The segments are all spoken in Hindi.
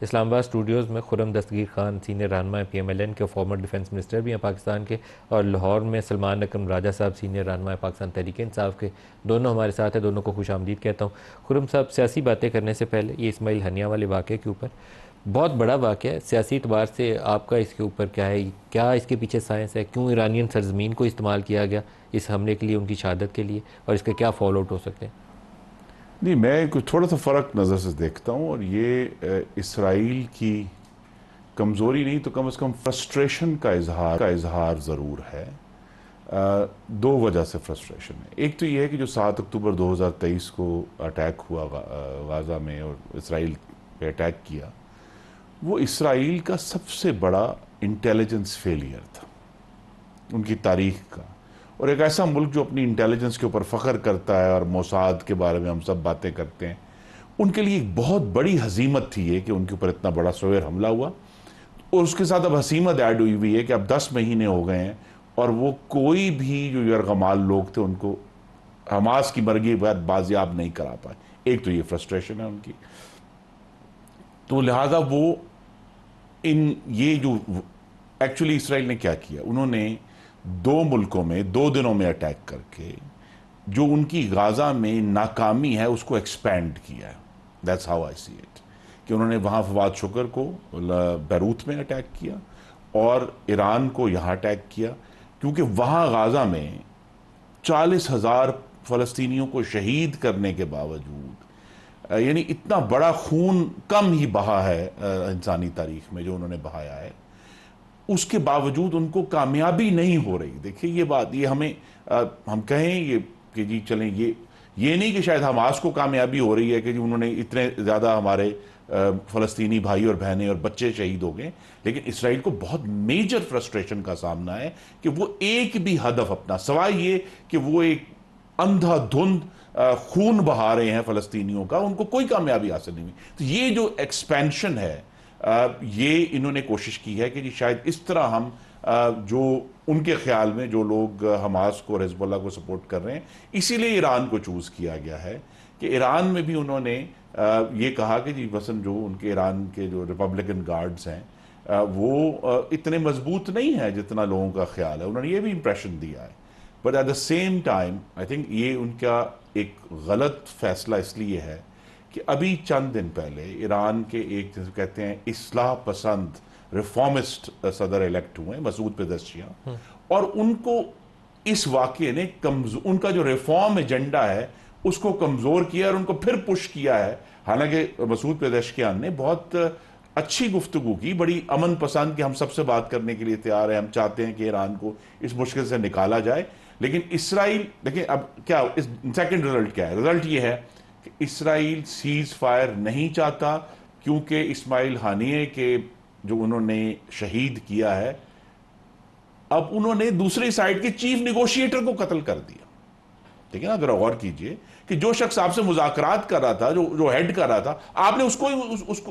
इस्लामाबाद स्टूडियोज़ में खुर्रम दस्तगीर खान, सीनियर रहनुमा PMLN के फॉर्मर डिफेंस मिनिस्टर भी हैं पाकिस्तान के, और लाहौर में सलमान अकरम राजा साहब, सीनियर रहनुमा पाकिस्तान तहरीक इंसाफ के, दोनों हमारे साथ हैं। दोनों को खुशामदीद कहता हूँ। खुर्रम साहब, सियासी बातें करने से पहले ये इस्माइल हनिया वाले वाक़े के ऊपर, बहुत बड़ा वाक़या है सियासी एतबार से, आपका इसके ऊपर क्या है? क्या इसके पीछे साइंस है? क्यों ईरानियन सरजमीन को इस्तेमाल किया गया इस हमले के लिए, उनकी शहादत के लिए, और इसके क्या फॉल आउट हो सकते हैं? नहीं, मैं कुछ थोड़ा सा फ़र्क नज़र से देखता हूँ, और ये इसराइल की कमज़ोरी नहीं तो कम से कम फ्रस्ट्रेशन का इजहार ज़रूर है। दो वजह से फ्रस्ट्रेशन है। एक तो ये है कि जो 7 अक्टूबर 2023 को अटैक हुआ गाज़ा में और इसराइल पे अटैक किया, वो इसराइल का सबसे बड़ा इंटेलिजेंस फेलियर था उनकी तारीख का। और एक ऐसा मुल्क जो अपनी इंटेलिजेंस के ऊपर फ़ख्र करता है और मोसाद के बारे में हम सब बातें करते हैं, उनके लिए एक बहुत बड़ी हजीमत थी ये कि उनके ऊपर इतना बड़ा सवेर हमला हुआ। और उसके साथ अब हसीमत ऐड हुई हुई है कि अब 10 महीने हो गए हैं और वो कोई भी जो यरगमाल लोग थे उनको हमास की मर्गी बाद बाजियाब नहीं करा पाए। एक तो ये फ्रस्ट्रेशन है उनकी, तो लिहाजा वो ये जो एक्चुअली इसराइल ने क्या किया, उन्होंने 2 मुल्कों में 2 दिनों में अटैक करके जो उनकी गाज़ा में नाकामी है उसको एक्सपैंड किया है। That's how I see it, कि उन्होंने वहाँ फवाद शुक्र को बैरूत में अटैक किया और ईरान को यहाँ अटैक किया, क्योंकि वहाँ गाज़ा में 40,000 फ़लस्तीनियों को शहीद करने के बावजूद, यानी इतना बड़ा खून कम ही बहा है इंसानी तारीख में जो उन्होंने बहाया है, उसके बावजूद उनको कामयाबी नहीं हो रही। देखिए ये बात, ये हमें हम कहें ये कि जी चलें, ये नहीं कि शायद हमास को कामयाबी हो रही है कि जी उन्होंने इतने ज़्यादा हमारे फ़लस्तीनी भाई और बहनें और बच्चे शहीद हो गए, लेकिन इसराइल को बहुत मेजर फ्रस्ट्रेशन का सामना है कि वो एक भी हदफ अपना, सवाए ये कि वो एक अंधाधुंध खून बहा रहे हैं फ़लस्तीनियों का, उनको कोई कामयाबी हासिल नहीं हुई। तो ये जो एक्सपेंशन है, ये इन्होंने कोशिश की है कि जी शायद इस तरह हम जो उनके ख्याल में जो लोग हमास को और हिजबुल्लाह को सपोर्ट कर रहे हैं, इसीलिए ईरान को चूज़ किया गया है कि ईरान में भी उन्होंने ये कहा कि जी वसन जो उनके ईरान के जो रिपब्लिकन गार्ड्स हैं वो इतने मजबूत नहीं है जितना लोगों का ख्याल है। उन्होंने ये भी इंप्रेशन दिया है, but at the same time I think ये उनका एक गलत फैसला इसलिए है कि अभी चंद दिन पहले ईरान के एक जिसे कहते हैं इस्लाह पसंद रिफॉर्मिस्ट सदर इलेक्ट हुए मसूद पेज़ेश्कियान, और उनको इस वाक़ये ने उनका जो रिफॉर्म एजेंडा है उसको कमज़ोर किया और उनको फिर पुश किया है। हालांकि मसूद पेज़ेश्कियान ने बहुत अच्छी गुफ्तगू की, बड़ी अमन पसंद, कि हम सबसे बात करने के लिए तैयार हैं, हम चाहते हैं कि ईरान को इस मुश्किल से निकाला जाए। लेकिन इसराइल, देखिए अब क्या इस सेकेंड रिजल्ट क्या है, रिजल्ट ये है कि इसराइल सीज फायर नहीं चाहता, क्योंकि इस्माइल हानिये के जो उन्होंने शहीद किया है, अब उन्होंने दूसरी साइड के चीफ निगोशिएटर को कत्ल कर दिया। ठीक है ना, जरा गौर कीजिए कि जो शख्स आपसे मुज़ाकरात कर रहा था, जो हेड कर रहा था, आपने उसको ही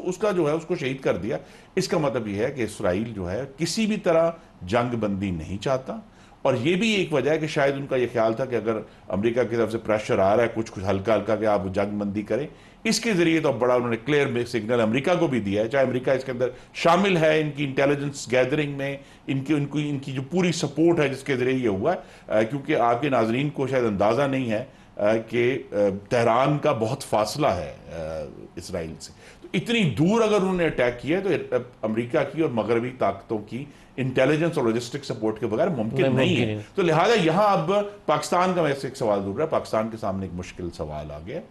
उसका जो है उसको शहीद कर दिया। इसका मतलब यह है कि इसराइल जो है किसी भी तरह जंग बंदी नहीं चाहता, और यह भी एक वजह है कि शायद उनका यह ख्याल था कि अगर अमेरिका की तरफ से प्रेशर आ रहा है कुछ हल्का हल्का कि आप जंग बंदी करें, इसके जरिए तो बड़ा उन्होंने क्लियर सिग्नल अमेरिका को भी दिया है, चाहे अमेरिका इसके अंदर शामिल है, इनकी इंटेलिजेंस गैदरिंग में इनकी जो पूरी सपोर्ट है जिसके जरिए ये हुआ है। क्योंकि आपके नाजरीन को शायद अंदाज़ा नहीं है कि तेहरान का बहुत फासला है इसराइल से, तो इतनी दूर अगर उन्होंने अटैक किया तो अमेरिका की और मगरबी ताकतों की इंटेलिजेंस और लॉजिस्टिक सपोर्ट के बगैर मुमकिन नहीं है। तो लिहाजा यहां अब पाकिस्तान का वैसे एक सवाल दूर रहा है, पाकिस्तान के सामने एक मुश्किल सवाल आ गया,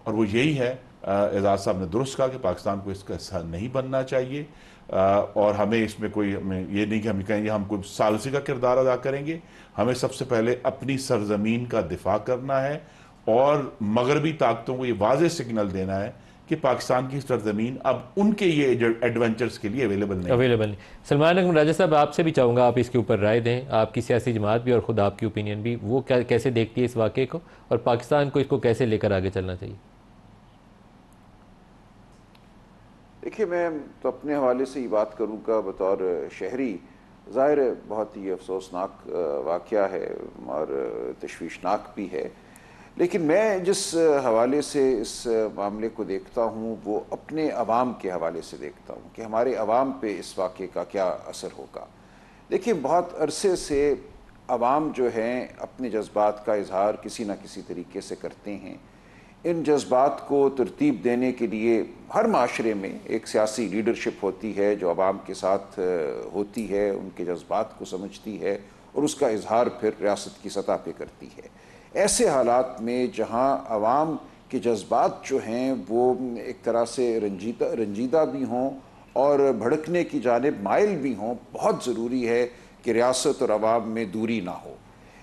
और वो यही है, एजाज साहब ने दुरुस्त कहा कि पाकिस्तान को इसका हिस्सा नहीं बनना चाहिए, और हमें इसमें कोई, हमें ये नहीं कि हम कहेंगे हम कोई सालसी का किरदार अदा करेंगे। हमें सबसे पहले अपनी सरजमीन का दिफा करना है और मगरबी ताकतों को ये वाज़ेह सिग्नल देना है कि पाकिस्तान की सरजमीन अब उनके ये एडवेंचर्स के लिए अवेलेबल नहीं। सलमान अकरम राजा साहब, आपसे भी चाहूँगा आप इसके ऊपर राय दें, आपकी सियासी जमात भी और ख़ुद आपकी ओपिनियन भी, वो कैसे देखती है इस वाक़े को, और पाकिस्तान को इसको कैसे लेकर आगे चलना चाहिए? देखिए, मैं तो अपने हवाले से ही बात करूँगा बतौर शहरी। ज़ाहिर बहुत ही अफसोसनाक वाक़या है और तशवीशनाक भी है, लेकिन मैं जिस हवाले से इस मामले को देखता हूँ वो अपने अवाम के हवाले से देखता हूँ कि हमारे अवाम पे इस वाक़े का क्या असर होगा। देखिए, बहुत अरसे से अवाम जो हैं अपने जज्बात का इजहार किसी न किसी तरीके से करते हैं। इन जज्बात को तरतीब देने के लिए हर माशरे में एक सियासी लीडरशिप होती है जो अवाम के साथ होती है, उनके जज्बात को समझती है और उसका इजहार फिर रियासत की सतह पे करती है। ऐसे हालात में जहाँ अवाम के जज्बात जो हैं वो एक तरह से रंजीदा भी हों और भड़कने की जानिब माइल भी हों, बहुत ज़रूरी है कि रियासत और अवाम में दूरी ना हो।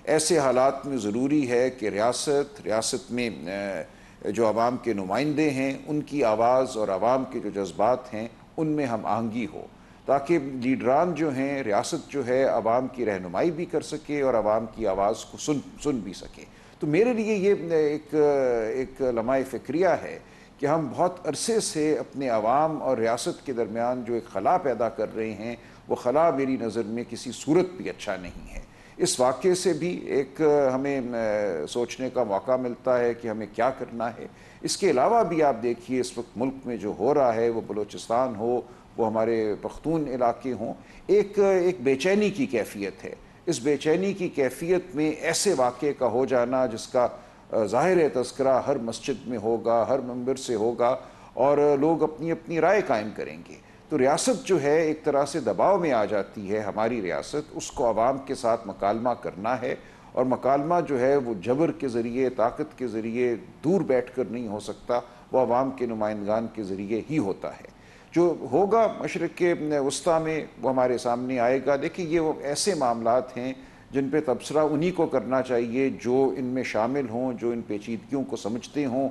ऐसे हालात में ज़रूरी है कि रियासत में जो अवाम के नुमाइंदे हैं उनकी आवाज़ और अवाम के जो जज्बात हैं उनमें हम आहंगी हो, ताकि लीडरान जो हैं, रियासत जो है, अवाम की रहनुमाई भी कर सके और अवाम की आवाज़ को सुन भी सके। तो मेरे लिए ये एक लम्हा फ़िक्रिया है कि हम बहुत अरसे से अपने अवाम और रियासत के दरमियान जो एक खला पैदा कर रहे हैं, वो खला मेरी नज़र में किसी सूरत भी अच्छा नहीं है। इस वाक़े से भी एक हमें सोचने का मौका मिलता है कि हमें क्या करना है। इसके अलावा भी आप देखिए, इस वक्त मुल्क में जो हो रहा है, वो बलूचिस्तान हो, वो हमारे पख्तून इलाके हों, एक बेचैनी की कैफियत है। इस बेचैनी की कैफियत में ऐसे वाक़े का हो जाना जिसका ज़ाहिर तज़किरा हर मस्जिद में होगा, हर मंबर से होगा और लोग अपनी अपनी राय कायम करेंगे, तो रियासत जो है एक तरह से दबाव में आ जाती है। हमारी रियासत, उसको आवाम के साथ मकालमा करना है और मकालमा जो है वो जबर के ज़रिए, ताकत के ज़रिए दूर बैठ कर नहीं हो सकता, वो आवाम के नुमाइंदगान के ज़रिए ही होता है। जो होगा मशरिक़ के वस्ता में वो हमारे सामने आएगा। देखिए, ये वो ऐसे मामलात हैं जिन पे तबसरा उन्हीं को करना चाहिए जो इनमें शामिल हों, जो इन पेचीदगियों को समझते हों।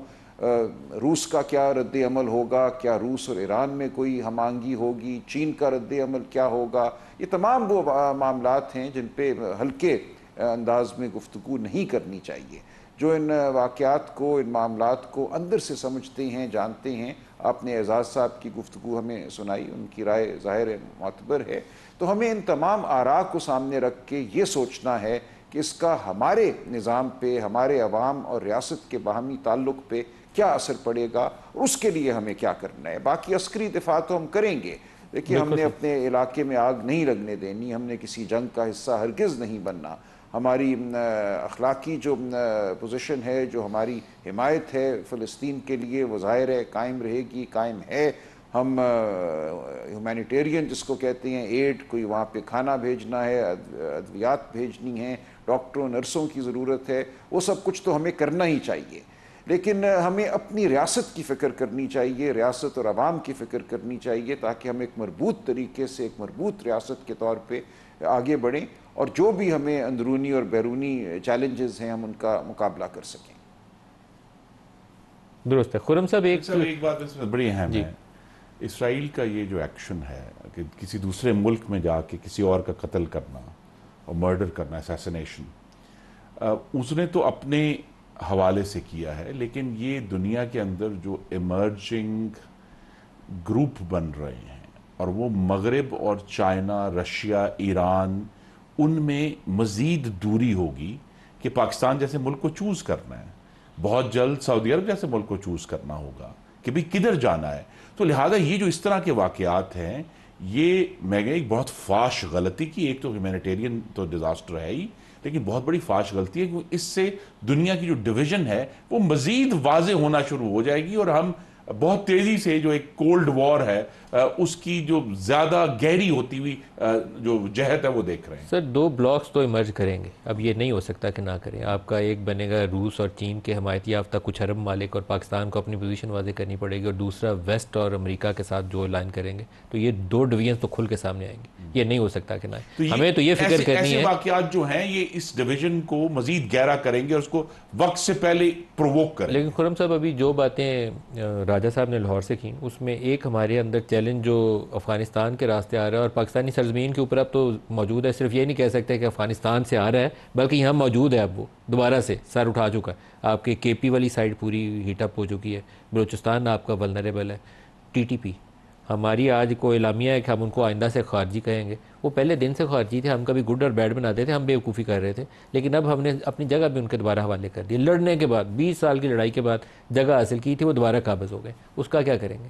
रूस का क्या रद्द अमल होगा, क्या रूस और ईरान में कोई हम आहंगी होगी, चीन का रद्द अमल क्या होगा, ये तमाम वो मामलात हैं जिन पे हल्के अंदाज में गुफ्तगू नहीं करनी चाहिए। जो इन वाक़यात को, इन मामलात को अंदर से समझते हैं, जानते हैं। आपने एजाज़ साहब की गुफ्तगू हमें सुनाई, उनकी राय ज़ाहिर मोतबर है। तो हमें इन तमाम आरा को सामने रख के ये सोचना है कि इसका हमारे निज़ाम पे, हमारे अवाम और रियासत के बाहमी ताल्लुक़ पे क्या असर पड़ेगा और उसके लिए हमें क्या करना है। बाकी अस्करी दिफा तो हम करेंगे। देखिए, हमने अपने इलाके में आग नहीं लगने देनी, हमने किसी जंग का हिस्सा हरगिज़ नहीं बनना। हमारी अखलाकी जो पोजीशन है, जो हमारी हिमायत है फ़लस्तीन के लिए, वो ज़ाहिर है कायम रहेगी, कायम है। हम ह्यूमैनिटेरियन जिसको कहते हैं, एड, कोई वहाँ पे खाना भेजना है, अद्वियात भेजनी है, डॉक्टरों नर्सों की ज़रूरत है, वो सब कुछ तो हमें करना ही चाहिए। लेकिन हमें अपनी रियासत की फ़िक्र करनी चाहिए, रियासत और आवाम की फ़िक्र करनी चाहिए, ताकि हम एक मरबूत तरीके से, एक मरबूत रियासत के तौर पे आगे बढ़ें और जो भी हमें अंदरूनी और बैरूनी चैलेंजेस हैं हम उनका मुकाबला कर सकें। दुरुस्त है। खुर्रम साहब, एक बात इसमें बड़ी अहम है। इसराइल का ये जो एक्शन है कि किसी दूसरे मुल्क में जाके किसी और का कत्ल करना और मर्डर करना, असैसिनेशन, उसने तो अपने हवाले से किया है, लेकिन ये दुनिया के अंदर जो इमर्जिंग ग्रुप बन रहे हैं और वो मगरिब और चाइना, रशिया, ईरान, उनमें मज़ीद दूरी होगी कि पाकिस्तान जैसे मुल्क को चूज़ करना है। बहुत जल्द सऊदी अरब जैसे मुल्क को चूज़ करना होगा कि भाई किधर जाना है। तो लिहाजा ये जो इस तरह के वाक़यात हैं, ये मैं एक बहुत फाश गलती की, एक तो ह्यूमैनिटेरियन तो डिज़ास्टर है ही, लेकिन बहुत बड़ी फाश गलती है कि इससे दुनिया की जो डिवीज़न है वो मज़ीद वाज़े होना शुरू हो जाएगी और हम बहुत तेज़ी से जो एक कोल्ड वॉर है उसकी जो ज़्यादा गहरी होती हुई जो जहत है वो देख रहे हैं। सर, दो ब्लॉक्स तो इमर्ज करेंगे, अब ये नहीं हो सकता कि ना करें। आपका एक बनेगा रूस और चीन के हमायती याफ्ता कुछ अरब मालिक, और पाकिस्तान को अपनी पोजीशन वाज़े करनी पड़ेगी, और दूसरा वेस्ट और अमेरिका के साथ जो लाइन करेंगे, तो ये दो डिवीजन तो खुल के सामने आएंगे। ये नहीं हो सकता कि ना। तो हमें तो ये फिक्र करनी है, वाक़यात जो हैं ये इस डिवीजन को मज़ीद गहरा करेंगे और उसको वक्त से पहले प्रोवोक करेंगे। लेकिन खुर्रम साहब, अभी जो बातें राजा साहब ने लाहौर से की, उसमें एक हमारे अंदर चैलेंज जो अफ़गानिस्तान के रास्ते आ रहा है और पाकिस्तानी सरजमीन के ऊपर अब तो मौजूद है। सिर्फ ये नहीं कह सकते कि अफ़गानिस्तान से आ रहा है, बल्कि यहाँ मौजूद है। अब वो दोबारा से सर उठा चुका है। आपके केपी वाली साइड पूरी हीटअप हो चुकी है। बलूचिस्तान आपका वल्नरेबल है। TTP हमारी आज को इलामिया है कि हम उनको आइंदा से खारजी कहेंगे। वो पहले दिन से खारजी थे, हम कभी गुड और बैड बनाते थे, हम बेवकूफ़ी कर रहे थे, लेकिन अब हमने अपनी जगह भी उनके दोबारा हवाले कर दी। लड़ने के बाद 20 साल की लड़ाई के बाद जगह हासिल की थी, वो दोबारा काबज़ हो गए, उसका क्या करेंगे?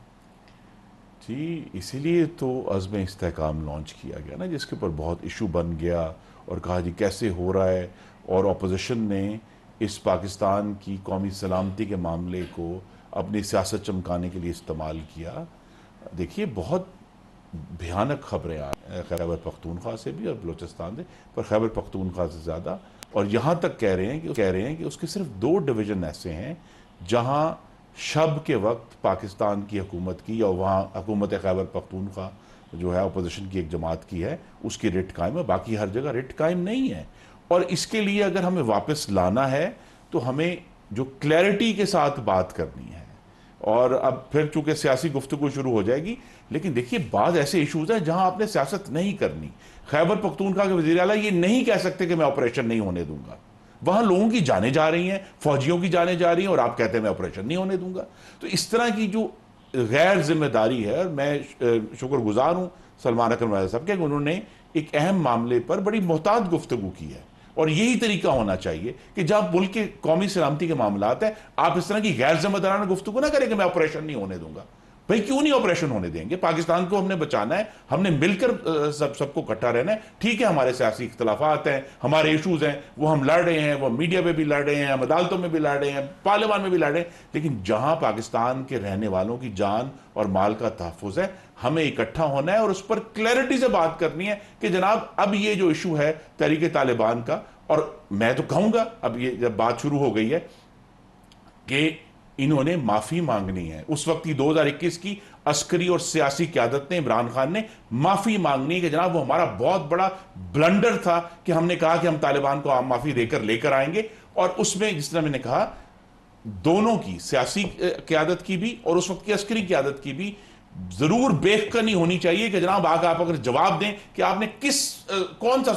जी, इसीलिए तो अज़्म इस्तेहकाम लॉन्च किया गया ना, जिसके ऊपर बहुत इशू बन गया और कहा जी कैसे हो रहा है, और अपोजिशन ने इस पाकिस्तान की कौमी सलामती के मामले को अपनी सियासत चमकाने के लिए इस्तेमाल किया। देखिए, बहुत भयानक खबरें आ खैबर पख्तूनख्वा से भी और बलूचिस्तान से, पर खैबर पख्तूनख्वा से ज़्यादा। और यहाँ तक कह रहे हैं कि उसके सिर्फ 2 डिवीज़न ऐसे हैं जहाँ शब के वक्त पाकिस्तान की हुकूमत की, या वहाँ हुकूमत खैबर पख्तूनख्वा जो है अपोजिशन की एक जमात की है, उसकी रिट कायम है, बाकी हर जगह रिट कायम नहीं है। और इसके लिए अगर हमें वापस लाना है तो हमें जो क्लैरिटी के साथ बात करनी है। और अब फिर चूंकि सियासी गुफ्तगू शुरू हो जाएगी, लेकिन देखिए बाद ऐसे इशूज हैं जहां आपने सियासत नहीं करनी। खैबर पख्तूनख्वा के वज़ीर आला ये नहीं कह सकते कि मैं ऑपरेशन नहीं होने दूंगा। वहां लोगों की जानें जा रही हैं, फौजियों की जानें जा रही हैं, और आप कहते हैं मैं ऑपरेशन नहीं होने दूंगा। तो इस तरह की जो गैर जिम्मेदारी है, और मैं शुक्रगुजार हूं सलमान अकरम राजा साहब के, उन्होंने एक अहम मामले पर बड़ी मोहतात गुफ्तगू की है। और यही तरीका होना चाहिए कि जब मुल्क के कौमी सलामती के मामलात है, आप इस तरह की गैर जिम्मेदाराना गुफ्तगू ना करें कि मैं ऑपरेशन नहीं होने दूंगा। भाई क्यों नहीं ऑपरेशन होने देंगे? पाकिस्तान को हमने बचाना है, हमने मिलकर सबको इकट्ठा रहना है। ठीक है, हमारे सियासी इख्तलाफात हैं, हमारे इशूज हैं, वो हम लड़ रहे हैं, वो मीडिया पे भी लड़ रहे हैं, हम अदालतों में भी लड़ रहे हैं, पार्लियामान में भी लड़ रहे हैं, लेकिन जहां पाकिस्तान के रहने वालों की जान और माल का तहफ़्फ़ुज़ है, हमें इकट्ठा होना है और उस पर क्लैरिटी से बात करनी है कि जनाब अब ये जो इशू है तहरीक तालिबान का, और मैं तो कहूंगा अब ये जब बात शुरू हो गई है कि इन्होंने माफी मांगनी है। उस वक्त की 2021 की अस्करी और सियासी क़यादत ने, इमरान खान ने माफी मांगनी है कि जनाब वो हमारा बहुत बड़ा ब्लंडर था कि हमने कहा कि हम तालिबान को आम माफी देकर लेकर आएंगे। और उसमें जिस तरह मैंने कहा, दोनों की, सियासी क़यादत की भी और उस वक्त की अस्करी क़यादत की भी जरूर बेखनी होनी चाहिए कि जनाब आगे आप अगर जवाब दें कि आपने कौन सा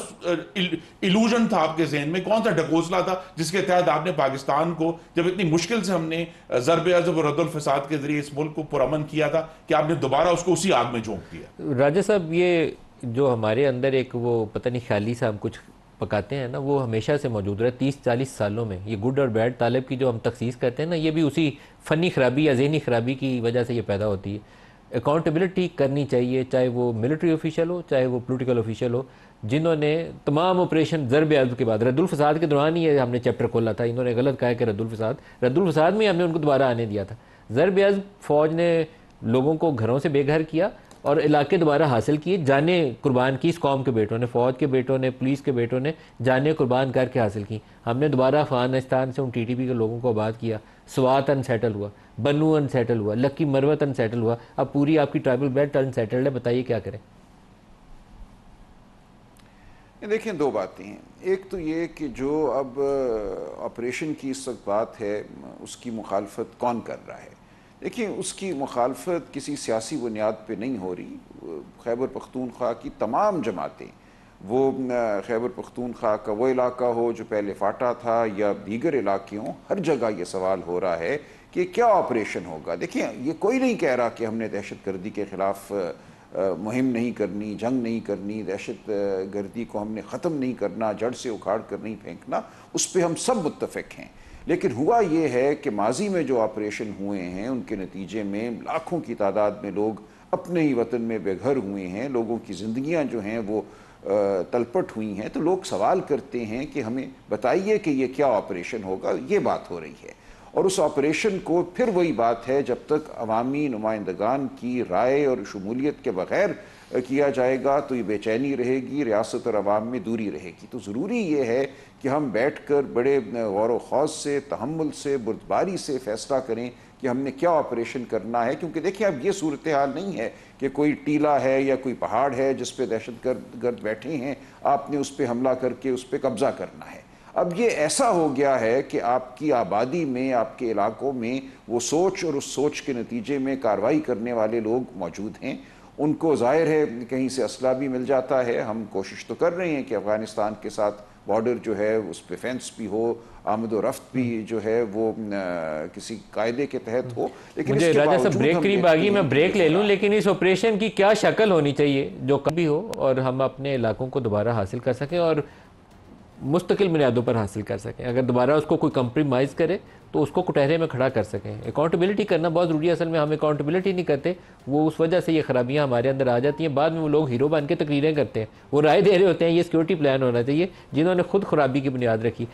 इल्यूजन था आपके जहन में, कौन सा ढकोसला था जिसके तहत आपने पाकिस्तान को, जब इतनी मुश्किल से हमने ज़रब अज़ब और रद्दुल फसाद के जरिए इस मुल्क को पुरअमन किया था, कि आपने दोबारा उसको उसी आग में झोंक दिया। राजा साहब, ये जो हमारे अंदर एक वो पता नहीं ख्याली सा हम कुछ पकाते हैं ना, वो हमेशा से मौजूद रहा। 30-40 सालों में ये गुड और बैड तालिब की जो हम तखसीस करते हैं ना, ये भी उसी फ़नी खराबी या ज़हनी खराबी की वजह से ये पैदा होती है। अकाउंटेबिलिटी करनी चाहिए, चाहे वो मिलिट्री ऑफिशियल हो, चाहे वो पॉलिटिकल ऑफिशियल हो, जिन्होंने तमाम ऑपरेशन ज़रब अज़ब के बाद, रद्दुल फसाद के दौरान ही हमने चैप्टर खोला था, इन्होंने गलत कहा कि रद्दुल फसाद में हमने उनको दोबारा आने दिया था। ज़रब अज़ब फ़ौज ने लोगों को घरों से बेघर किया और इलाके दोबारा हासिल किए, जाने कुर्बान की इस कौम के बेटों ने, फ़ौज के बेटों ने, पुलिस के बेटों ने जाने कुर्बान करके हासिल की। हमने दोबारा अफ़गानिस्तान से उन TTP के लोगों को आबाद किया। स्वात अनसेटल हुआ, बन्नू अनसेटल हुआ, लक्की मरवत अनसेटल हुआ, अब पूरी आपकी ट्राइबल बेल्ट अनसेटल्ड है। बताइए क्या करें? देखिए, 2 बातें हैं। एक तो ये कि जो अब ऑपरेशन की इस वक्त बात है, उसकी मुखालफत कौन कर रहा है? देखिए, उसकी मुखालफत किसी सियासी बुनियाद पे नहीं हो रही। खैबर पख्तूनख्वा की तमाम जमातें, वो खैबर पख्तूनख्वा का वो इलाका हो जो पहले फाटा था या दीगर इलाके हों, हर जगह ये सवाल हो रहा है कि क्या ऑपरेशन होगा। देखिए, ये कोई नहीं कह रहा कि हमने दहशत गर्दी के ख़िलाफ़ मुहिम नहीं करनी, जंग नहीं करनी, दहशत गर्दी को हमने ख़त्म नहीं करना, जड़ से उखाड़ कर नहीं फेंकना, उस पर हम सब मुत्तफ़िक हैं। लेकिन हुआ ये है कि माजी में जो ऑपरेशन हुए हैं उनके नतीजे में लाखों की तादाद में लोग अपने ही वतन में बेघर हुए हैं, लोगों की ज़िंदगियां जो हैं वो तलपट हुई हैं। तो लोग सवाल करते हैं कि हमें बताइए कि ये क्या ऑपरेशन होगा। ये बात हो रही है, और उस ऑपरेशन को फिर वही बात है, जब तक अवामी नुमाइंदगान की राय और शमूलियत के बग़ैर किया जाएगा तो ये बेचैनी रहेगी, रियासत और अवाम में दूरी रहेगी। तो ज़रूरी ये है कि हम बैठ कर बड़े गौर व खौज से, तहम्मुल से, बुर्दबारी से फ़ैसला करें कि हमने क्या ऑपरेशन करना है। क्योंकि देखिए, अब ये सूरत हाल नहीं है कि कोई टीला है या कोई पहाड़ है जिस पे दहशतगर्द बैठे हैं, आपने उस पर हमला करके उस पर कब्ज़ा करना है। अब ये ऐसा हो गया है कि आपकी आबादी में, आपके इलाकों में वो सोच और उस सोच के नतीजे में कार्रवाई करने वाले लोग मौजूद हैं। उनको ज़ाहिर है कहीं से असला भी मिल जाता है। हम कोशिश तो कर रहे हैं कि अफ़गानिस्तान के साथ बॉर्डर जो है उस पर फेंस भी हो, आमद व रफ्त भी जो है वो किसी कायदे के तहत हो। लेकिन मुझे इसके राजा साहब बावजूद ब्रेक हम करीब देखते आ गई, हैं मैं कि ब्रेक ये ले हो लूं, रहा है। लेकिन इस ऑपरेशन की क्या शक्ल होनी चाहिए जो कभी हो और हम अपने इलाकों को दोबारा हासिल कर सकें और मुस्तकिल बुनियादों पर हासिल कर सकें। अगर दोबारा उसको कोई कंप्रोमाइज़ करे तो उसको कुटहरे में खड़ा कर सकें। अकाउंटेबिलिटी करना बहुत ज़रूरी है। असल में हम अकाउंटेबिलिटी नहीं करते, वो उस वजह से ये खराबियाँ हमारे अंदर आ जाती हैं। बाद में वो लोग हीरो बन के तकरीरें करते हैं, वो राय दे रहे होते हैं ये सिक्योरिटी प्लान होना चाहिए, जिन्होंने खुद खराबी की बुनियाद रखी।